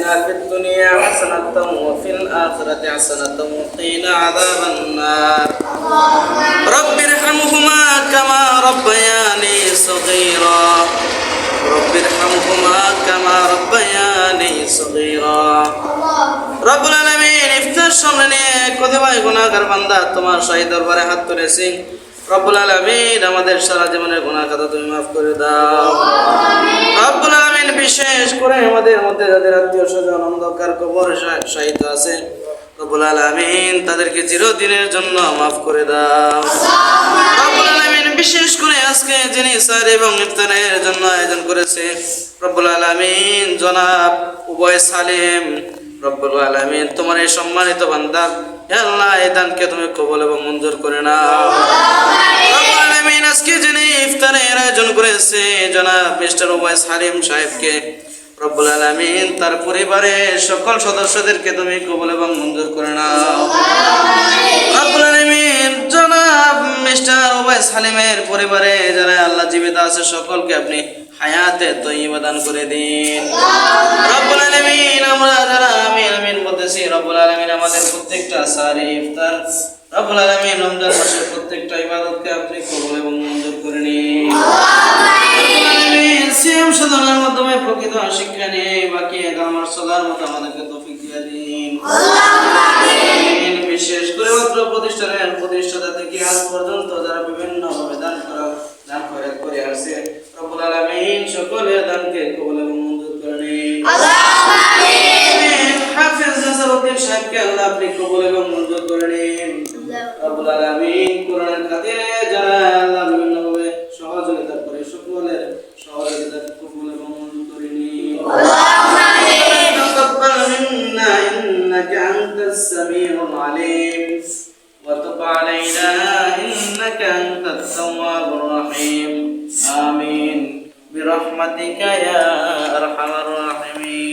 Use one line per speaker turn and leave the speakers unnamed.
آتنا في الدنيا حسنة وفي الآخرة حسنة وقنا عذاب النار رب ارحمهما كما ربياني صغيرا رب ارحمهما كما ربياني صغيرا রব্বুল আলামিন ইফতার সামনে নিয়ে কতবার গুনাহগার বান্দা তোমার শাহী দরবারে হাত তুলেছি রব্বুল আলামিন আমাদের সারা জীবনের গুনাহ খাতা তুমি maaf করে দাও রব্বুল আলামিন বিশেষ করে আমাদের মধ্যে যাদের আত্মীয়-স্বজন অন্ধকার কবরে শায়িত আছে রব্বুল আলামিন তাদেরকে চিরদিনের জন্য maaf করে দাও রব্বুল আলামিন বিশেষ করে আজকে যিনি ইফতার এবং ইফতারের জন্য আয়োজন করেছে রব্বুল আলামিন জনাব উভয় সালেম রব্বুল আলামিন তোমার এই সম্মানিত বান্দা হে আল্লাহ এই দানকে তুমি কবুল এবং মঞ্জুর করে নাও রব্বুল আলামিন আজকে যিনি ইফতারের আয়োজন করেছে জনাব মিস্টার উভয় সালেম সাহেবকে রব্বুল আলামিন তার পরিবারের সকল সদস্যদেরকে তুমি কবুল এবং মঞ্জুর করে নাও রব্বুল আলামিন জনাব মিস্টার উভয় সালেমের পরিবারে যারা আল্লাহ জীবিত আছে সকলকে আপনি হায়াতে তয়্যিবা দান করে দিন রব্বুল আলামিন আমরা যারা আমিন আমিন বলতেছি রব্বুল আলামিন আমাদের প্রত্যেকটা সারি ইফতার রব্বুল আলামিন রমজান মাসের প্রত্যেকটা ইবাদতকে আপনি কবুল এবং মঞ্জুর করে নিন রব্বুল আলামিন সিয়াম সাধনার মাধ্যমে প্রকৃত শিক্ষা নিয়ে বাকি আমার সালার মতো আমাদেরকে তৌফিক দিয়ে দিন আমিন বিশেষ করে মাত্র প্রতিষ্ঠানের প্রতিষ্ঠাতা থেকে আজ পর্যন্ত যারা বিভিন্ন ভাবে দান খয়রাত করে আসছে রব্বুল আলামিন সকলের দানকে কবুল এবং মঞ্জুর করে নিন আমিন হাফেজ নাসরউদ্দিন সাহেবকে আল্লাহ আপনি কবুল এবং মঞ্জুর করে নিন রব্বুল আলামিন কোরআনের খাতিরে যারা আল্লাহ বিভিন্ন ভাবে সহযোগিতা করে সকলের সহযোগিতা কবুল এবং মঞ্জুর করে নিন আল্লাহুম্মা আমিন তাকাব্বাল মিন্না ইন্নাকা আনতাস সামিউল আলিম ওয়া তুব আলাইনা ইন্নাকা আনতাত তাওয়াবুর রহিম আমিন برحمتك يا أرحم الراحمين